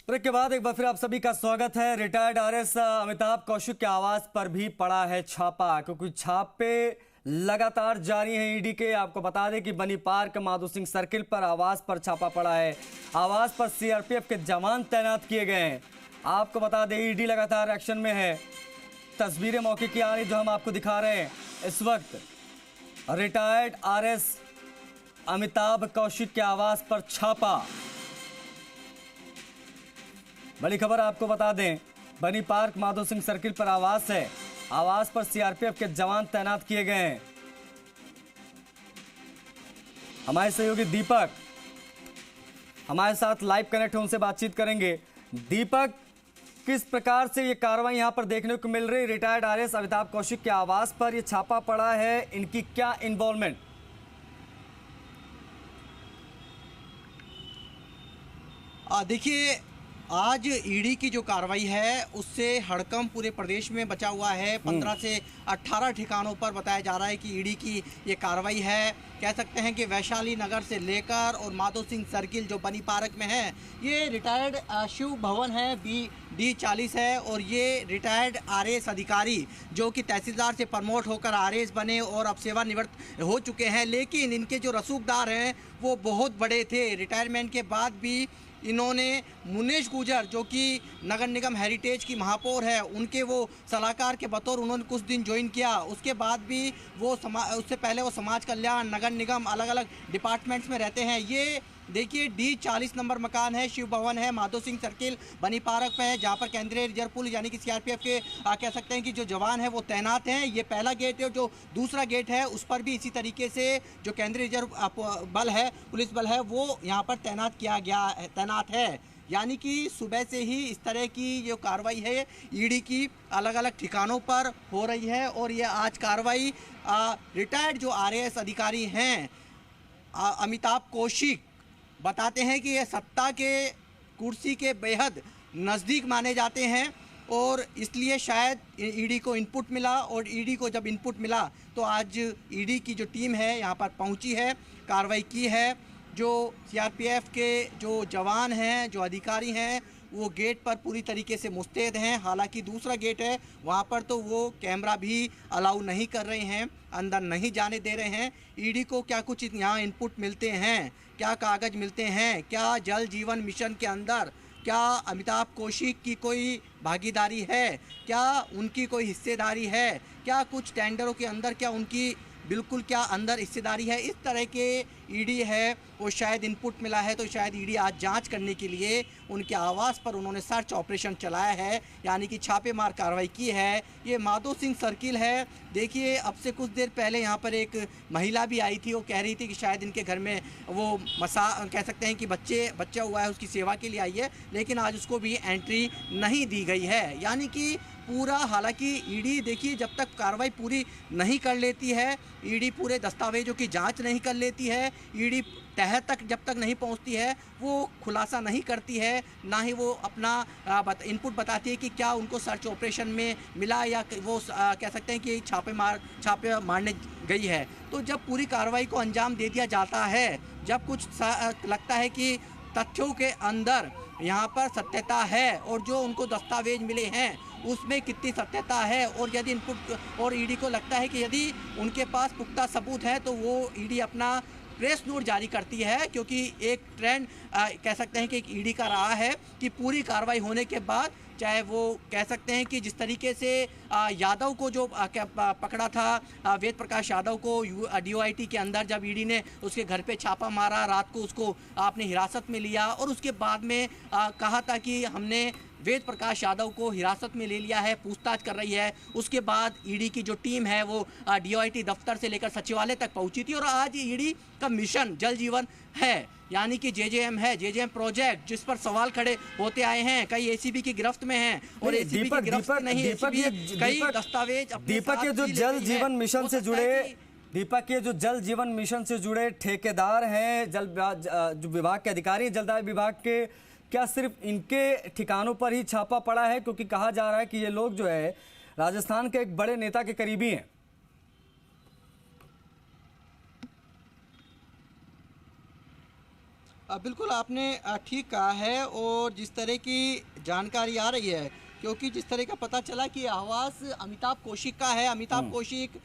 Break के बाद एक बार फिर आप सभी का स्वागत है। रिटायर्ड आरएस अमिताभ कौशिक के आवास पर भी पड़ा है छापा, क्योंकि छापे लगातार जारी हैं ईडी के। आपको बता दें कि बनी पार्क माधो सिंह सर्किल पर आवास पर छापा पड़ा है। आवास पर सीआरपीएफ के जवान तैनात किए गए हैं। आपको बता दें ईडी लगातार एक्शन में है। तस्वीरें मौके की आ रही जो हम आपको दिखा रहे हैं इस वक्त। रिटायर्ड आरएस अमिताभ कौशिक के आवास पर छापा। बड़ी खबर आपको बता दें, बनी पार्क माधो सिंह सर्किल पर आवास है। आवास पर सीआरपीएफ के जवान तैनात किए गए हैं। हमारे सहयोगी दीपक हमारे साथ लाइव कनेक्ट है, उनसे बातचीत करेंगे। दीपक, किस प्रकार से ये कार्रवाई यहां पर देखने को मिल रही? रिटायर्ड आरएस अमिताभ कौशिक के आवास पर ये छापा पड़ा है, इनकी क्या इन्वॉल्वमेंट? देखिए, आज ईडी की जो कार्रवाई है उससे हड़कंप पूरे प्रदेश में बचा हुआ है। 15 से 18 ठिकानों पर बताया जा रहा है कि ईडी की ये कार्रवाई है। कह सकते हैं कि वैशाली नगर से लेकर और माधो सिंह सर्किल जो बनी पार्क में है, ये रिटायर्ड शिव भवन है, D40 है। और ये रिटायर्ड आरएएस अधिकारी जो कि तहसीलदार से प्रमोट होकर आरएएस बने और अब सेवानिवृत्त हो चुके हैं, लेकिन इनके जो रसूखदार हैं वो बहुत बड़े थे। रिटायरमेंट के बाद भी इन्होंने मुनेश गुर्जर जो कि नगर निगम हेरिटेज की महापौर है, उनके वो सलाहकार के बतौर उन्होंने कुछ दिन ज्वाइन किया। उसके बाद भी वो उससे पहले वो समाज कल्याण, नगर निगम, अलग अलग डिपार्टमेंट्स में रहते हैं। ये देखिए D40 नंबर मकान है, शिव भवन है, माधो सिंह सर्किल बनी पार्क पे है, जहाँ पर केंद्रीय रिजर्व पुलिस यानी कि सीआरपीएफ के कह सकते हैं कि जो जवान हैं वो तैनात हैं। ये पहला गेट है। जो दूसरा गेट है उस पर भी इसी तरीके से जो केंद्रीय रिजर्व बल है, पुलिस बल है, वो यहाँ पर तैनात है। यानी कि सुबह से ही इस तरह की जो कार्रवाई है ईडी की अलग अलग ठिकानों पर हो रही है। और ये आज कार्रवाई रिटायर्ड जो आरएएस अधिकारी हैं अमिताभ कौशिक बताते हैं कि ये सत्ता के कुर्सी के बेहद नज़दीक माने जाते हैं और इसलिए शायद ईडी को इनपुट मिला। और ईडी को जब इनपुट मिला तो आज ईडी की जो टीम है यहाँ पर पहुँची है, कार्रवाई की है। जो सीआरपीएफ के जो जवान हैं, जो अधिकारी हैं, वो गेट पर पूरी तरीके से मुस्तैद हैं। हालांकि दूसरा गेट है वहाँ पर तो वो कैमरा भी अलाउ नहीं कर रहे हैं, अंदर नहीं जाने दे रहे हैं। ईडी को क्या कुछ यहाँ इनपुट मिलते हैं, क्या कागज़ मिलते हैं, क्या जल जीवन मिशन के अंदर क्या अमिताभ कौशिक की कोई भागीदारी है, क्या उनकी कोई हिस्सेदारी है, क्या कुछ टेंडरों के अंदर क्या उनकी बिल्कुल क्या अंदर हिस्सेदारी है, इस तरह के ईडी है वो शायद इनपुट मिला है। तो शायद ईडी आज जांच करने के लिए उनके आवास पर उन्होंने सर्च ऑपरेशन चलाया है, यानी कि छापेमार कार्रवाई की है। ये माधो सिंह सर्किल है। देखिए, अब से कुछ देर पहले यहाँ पर एक महिला भी आई थी, वो कह रही थी कि शायद इनके घर में वो कह सकते हैं कि बच्चा हुआ है, उसकी सेवा के लिए आई है, लेकिन आज उसको भी एंट्री नहीं दी गई है। यानी कि पूरा, हालांकि ईडी देखिए जब तक कार्रवाई पूरी नहीं कर लेती है, ईडी पूरे दस्तावेजों की जांच नहीं कर लेती है, ईडी तह तक जब तक नहीं पहुंचती है, वो खुलासा नहीं करती है, ना ही वो अपना इनपुट बताती है कि क्या उनको सर्च ऑपरेशन में मिला या वो कह सकते हैं कि छापे मारने गई है। तो जब पूरी कार्रवाई को अंजाम दे दिया जाता है, जब कुछ लगता है कि तथ्यों के अंदर यहाँ पर सत्यता है और जो उनको दस्तावेज मिले हैं उसमें कितनी सत्यता है, और यदि इनपुट और ईडी को लगता है कि यदि उनके पास पुख्ता सबूत है तो वो ईडी अपना प्रेस नोट जारी करती है। क्योंकि एक ट्रेंड कह सकते हैं कि ईडी का रहा है कि पूरी कार्रवाई होने के बाद, चाहे वो कह सकते हैं कि जिस तरीके से यादव को जो पकड़ा था, वेद प्रकाश यादव को DOIT के अंदर जब ईडी ने उसके घर पे छापा मारा, रात को उसको आपने हिरासत में लिया और उसके बाद में कहा था कि हमने वेद प्रकाश यादव को हिरासत में ले लिया है, पूछताछ कर रही है। उसके बाद ईडी की जो टीम है वो DOIT दफ्तर से लेकर सचिवालय तक पहुंची थी। और आज ईडी का मिशन जल जीवन है, यानी कि JJM है, JJM प्रोजेक्ट, जिस पर सवाल खड़े होते आए हैं। कई ACB की गिरफ्त में हैं और ACB की गिरफ्त नहीं, कई दस्तावेज दीपक, ये जो जल जीवन मिशन से जुड़े दीपक के जो जल जीवन मिशन से जुड़े ठेकेदार हैं, जो विभाग के अधिकारी, जलदाय विभाग के, क्या सिर्फ इनके ठिकानों पर ही छापा पड़ा है? क्योंकि कहा जा रहा है कि ये लोग जो है राजस्थान के एक बड़े नेता के करीबी हैं। बिल्कुल आपने ठीक कहा है। और जिस तरह की जानकारी आ रही है, क्योंकि जिस तरह का पता चला कि आवास अमिताभ कौशिक का है। अमिताभ कौशिक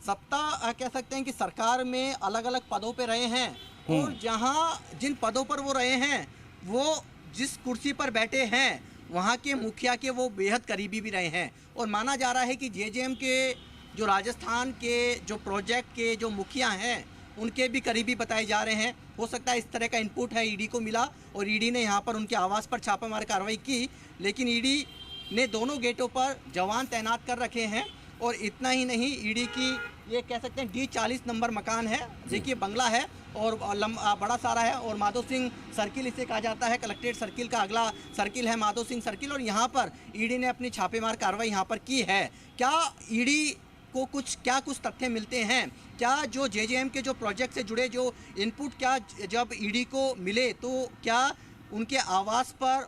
सत्ता कह सकते हैं कि सरकार में अलग अलग पदों पे रहे हैं, और जहां जिन पदों पर वो रहे हैं, वो जिस कुर्सी पर बैठे हैं वहां के मुखिया के वो बेहद करीबी भी रहे हैं। और माना जा रहा है कि जेजेएम के जो राजस्थान के जो प्रोजेक्ट के जो मुखिया हैं उनके भी करीबी बताए जा रहे हैं। हो सकता है इस तरह का इनपुट है ईडी को मिला, और ईडी ने यहाँ पर उनके आवास पर छापामार कार्रवाई की। लेकिन ईडी ने दोनों गेटों पर जवान तैनात कर रखे हैं। और इतना ही नहीं, ईडी की ये कह सकते हैं D40 नंबर मकान है, देखिए बंगला है और बड़ा सारा है। और माधो सिंह सर्किल इसे कहा जाता है, कलेक्ट्रेट सर्किल का अगला सर्किल है माधो सिंह सर्किल। और यहाँ पर ईडी ने अपनी छापेमार कार्रवाई यहाँ पर की है। क्या ईडी को कुछ तथ्य मिलते हैं? क्या जो जेजेएम के जो प्रोजेक्ट से जुड़े जो इनपुट क्या जब ईडी को मिले, तो क्या उनके आवास पर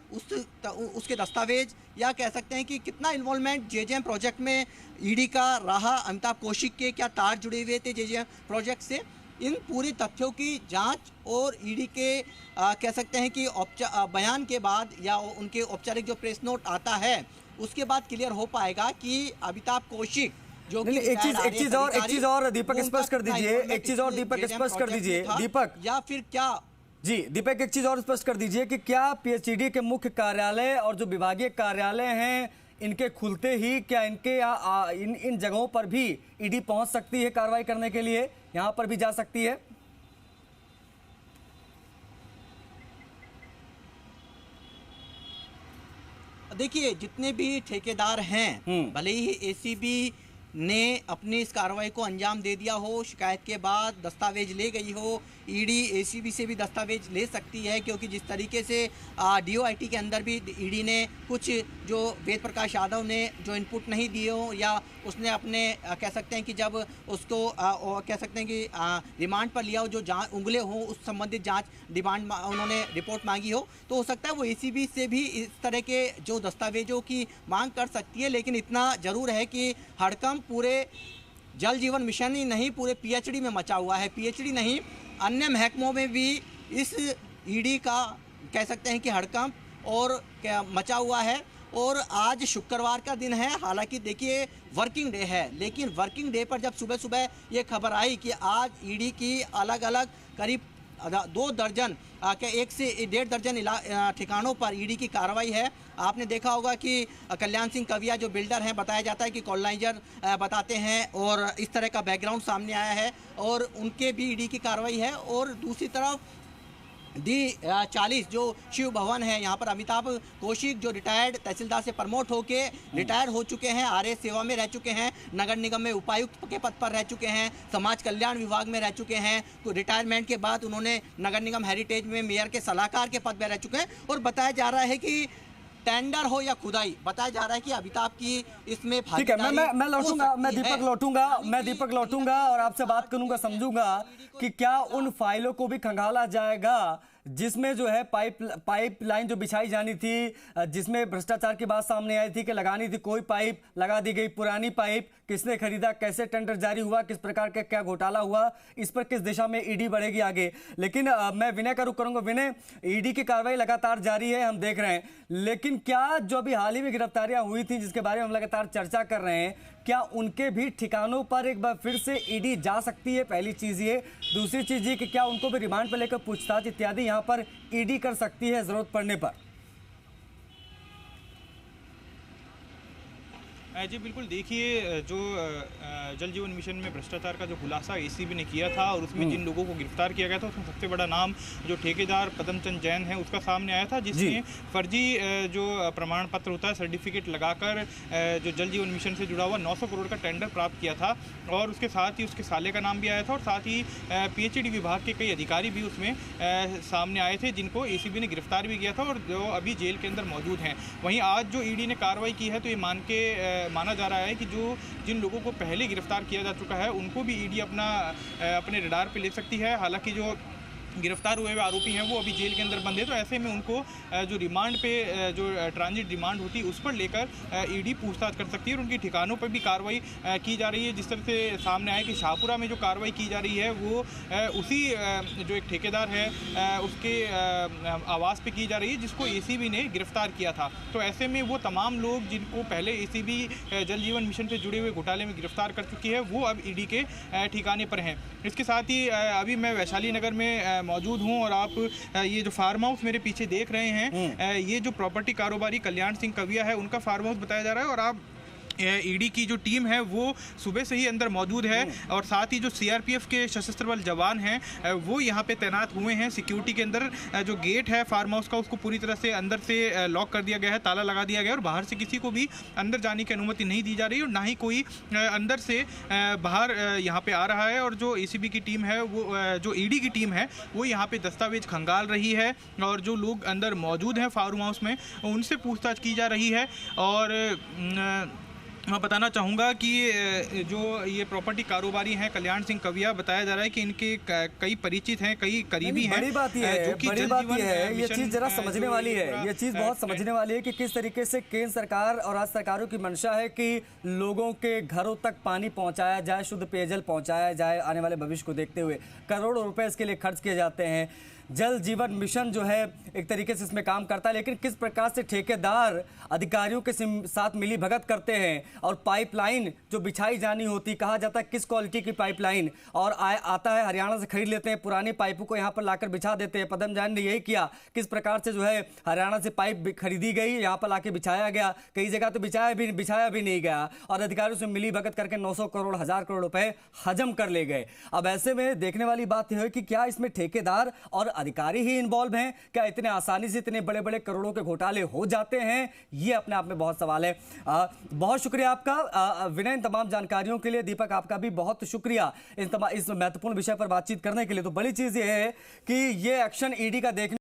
उसके दस्तावेज, या कह सकते हैं कि कितना इन्वॉल्वमेंट जेजेएम प्रोजेक्ट में ईडी का रहा? अमिताभ कौशिक के क्या तार जुड़े हुए थे जेजेएम प्रोजेक्ट से? इन पूरी तथ्यों की जांच और ईडी के कह सकते हैं कि बयान के बाद या उनके औपचारिक जो प्रेस नोट आता है उसके बाद क्लियर हो पाएगा कि अमिताभ कौशिक जो कि एक चीज और दीपक स्पष्ट कर दीजिए, एक चीज और दीपक स्पष्ट कर दीजिए दीपक, या फिर क्या जी दीपक एक चीज और स्पष्ट कर दीजिए कि क्या पीएचईडी के मुख्य कार्यालय और जो विभागीय कार्यालय हैं इनके खुलते ही क्या इनके इन जगहों पर भी ईडी पहुंच सकती है कार्रवाई करने के लिए, यहां पर भी जा सकती है? देखिए, जितने भी ठेकेदार हैं, भले ही एसीबी ने अपनी इस कार्रवाई को अंजाम दे दिया हो, शिकायत के बाद दस्तावेज ले गई हो, ईडी एसीबी से भी दस्तावेज ले सकती है। क्योंकि जिस तरीके से डीओआईटी के अंदर भी ईडी ने कुछ जो वेद प्रकाश यादव ने जो इनपुट नहीं दिए हो, या उसने अपने कह सकते हैं कि जब उसको कह सकते हैं कि रिमांड पर लिया हो, जो जांच उंगले हों उस संबंधित जांच डिमांड उन्होंने रिपोर्ट मांगी हो, तो हो सकता है वो एसीबी से भी इस तरह के जो दस्तावेजों की मांग कर सकती है। लेकिन इतना ज़रूर है कि हड़कंप पूरे जल जीवन मिशन ही नहीं, पूरे पीएचडी में मचा हुआ है। पीएचडी नहीं, अन्य महकमों में भी इस ईडी का कह सकते हैं कि हड़कंप और क्या मचा हुआ है। और आज शुक्रवार का दिन है, हालांकि देखिए वर्किंग डे है, लेकिन वर्किंग डे पर जब सुबह सुबह ये खबर आई कि आज ईडी की अलग अलग करीब 2 दर्जन के 1 से 1.5 दर्जन ठिकानों पर ईडी की कार्रवाई है। आपने देखा होगा कि कल्याण सिंह कविया जो बिल्डर हैं, बताया जाता है कि कॉलोनाइजर बताते हैं, और इस तरह का बैकग्राउंड सामने आया है, और उनके भी ईडी की कार्रवाई है। और दूसरी तरफ D40 जो शिव भवन है, यहाँ पर अमिताभ कौशिक जो रिटायर्ड तहसीलदार से प्रमोट होके रिटायर हो चुके हैं, आरएस सेवा में रह चुके हैं, नगर निगम में उपायुक्त के पद पर रह चुके हैं, समाज कल्याण विभाग में रह चुके हैं। तो रिटायरमेंट के बाद उन्होंने नगर निगम हेरिटेज में मेयर के सलाहकार के पद पर रह चुके हैं। और बताया जा रहा है कि टेंडर हो या खुदाई, बताया जा रहा है कि अमिताभ की इसमें ठीक है। मैं लौटूंगा, मैं दीपक लौटूंगा और आपसे बात करूंगा, समझूंगा कि क्या उन फाइलों को भी खंगाला जाएगा जिसमें जो है पाइपलाइन जो बिछाई जानी थी, जिसमें भ्रष्टाचार की बात सामने आई थी कि लगानी थी कोई पाइप, लगा दी गई पुरानी पाइप, किसने खरीदा, कैसे टेंडर जारी हुआ, किस प्रकार का क्या घोटाला हुआ, इस पर किस दिशा में ईडी बढ़ेगी आगे। लेकिन मैं विनय का रुख करूंगा। विनय, ईडी की कार्रवाई लगातार जारी है, हम देख रहे हैं, लेकिन क्या जो अभी हाल ही में गिरफ्तारियां हुई थी जिसके बारे में हम लगातार चर्चा कर रहे हैं, क्या उनके भी ठिकानों पर एक बार फिर से ईडी जा सकती है? पहली चीज ये। दूसरी चीज ये कि क्या उनको भी रिमांड पर लेकर पूछताछ इत्यादि यहां पर ईडी कर सकती है जरूरत पड़ने पर? जी बिल्कुल, देखिए जो जल जीवन मिशन में भ्रष्टाचार का जो खुलासा एसीबी ने किया था और उसमें जिन लोगों को गिरफ्तार किया गया था, उसमें सबसे बड़ा नाम जो ठेकेदार पदमचंद जैन है उसका सामने आया था, जिसने फर्जी जो प्रमाण पत्र होता है, सर्टिफिकेट लगाकर जो जल जीवन मिशन से जुड़ा हुआ 900 करोड़ का टेंडर प्राप्त किया था। और उसके साथ ही उसके साले का नाम भी आया था, और साथ ही पीएचईडी विभाग के कई अधिकारी भी उसमें सामने आए थे, जिनको एसीबी ने गिरफ्तार भी किया था और जो अभी जेल के अंदर मौजूद हैं। वहीं आज जो ईडी ने कार्रवाई की है, तो ये माना जा रहा है कि जिन लोगों को पहले गिरफ्तार किया जा चुका है उनको भी ईडी अपने रडार पे ले सकती है। हालांकि जो गिरफ्तार हुए हुए आरोपी हैं वो अभी जेल के अंदर बंद है। तो ऐसे में उनको जो रिमांड पे जो ट्रांजिट रिमांड होती है उस पर लेकर ईडी पूछताछ कर सकती है और उनके ठिकानों पर भी कार्रवाई की जा रही है। जिस तरह से सामने आया कि शाहपुरा में जो कार्रवाई की जा रही है वो उसी जो एक ठेकेदार है उसके आवास पे की जा रही है जिसको एसीबी ने गिरफ्तार किया था। तो ऐसे में वो तमाम लोग जिनको पहले एसीबी जल जीवन मिशन से जुड़े हुए घोटाले में गिरफ्तार कर चुकी है वो अब ईडी के ठिकाने पर हैं। इसके साथ ही अभी मैं वैशाली नगर में मौजूद हूं और आप ये जो फार्म हाउस मेरे पीछे देख रहे हैं ये जो प्रॉपर्टी कारोबारी कल्याण सिंह कविया है उनका फार्म हाउस बताया जा रहा है। और आप ईडी की जो टीम है वो सुबह से ही अंदर मौजूद है और साथ ही जो सीआरपीएफ के सशस्त्र बल जवान हैं वो यहाँ पे तैनात हुए हैं। सिक्योरिटी के अंदर जो गेट है फार्म हाउस का उसको पूरी तरह से अंदर से लॉक कर दिया गया है, ताला लगा दिया गया है और बाहर से किसी को भी अंदर जाने की अनुमति नहीं दी जा रही और ना ही कोई अंदर से बाहर यहाँ पे आ रहा है। और जो एसीबी की टीम है वो जो ईडी की टीम है वो यहाँ पे दस्तावेज खंगाल रही है और जो लोग अंदर मौजूद हैं फार्म हाउस में उनसे पूछताछ की जा रही है। और मैं बताना चाहूँगा कि जो ये प्रॉपर्टी कारोबारी हैं कल्याण सिंह कविया बताया जा रहा है कि इनके कई परिचित हैं, कई करीबी हैं। बड़ी बात ये है, जो कि बड़ी जल बात जीवन ये है, ये मिशन चीज जरा समझने जो वाली है, पूरा ये चीज बहुत समझने वाली है कि किस तरीके से केंद्र सरकार और राज्य सरकारों की मंशा है कि लोगों के घरों तक पानी पहुंचाया जाए, शुद्ध पेयजल पहुंचाया जाए। आने वाले भविष्य को देखते हुए करोड़ों रुपए इसके लिए खर्च किए जाते हैं। जल जीवन मिशन जो है एक तरीके से इसमें काम करता है, लेकिन किस प्रकार से ठेकेदार अधिकारियों के साथ मिली भगत करते हैं और पाइपलाइन जो बिछाई जानी होती, कहा जाता है किस क्वालिटी की पाइपलाइन, और आता है हरियाणा से खरीद लेते हैं, पुरानी पाइपों को यहाँ पर लाकर बिछा देते हैं। पदम जान ने यही किया, किस प्रकार से जो है हरियाणा से पाइप खरीदी गई, यहाँ पर लाके बिछाया गया, कई जगह तो बिछाया भी नहीं गया और अधिकारियों से मिली भगत करके 900 करोड़ 1000 करोड़ रुपए हजम कर ले गए। अब ऐसे में देखने वाली बात यह है कि क्या इसमें ठेकेदार और अधिकारी ही इन्वॉल्व हैं? क्या इतने आसानी से इतने बड़े बड़े करोड़ों के घोटाले हो जाते हैं? ये अपने आप में बहुत सवाल है। बहुत शुक्रिया आपका विनय, इन तमाम जानकारियों के लिए। दीपक, आपका भी बहुत शुक्रिया इस महत्वपूर्ण विषय पर बातचीत करने के लिए। तो बड़ी चीज ये है कि ये एक्शन ईडी का देखने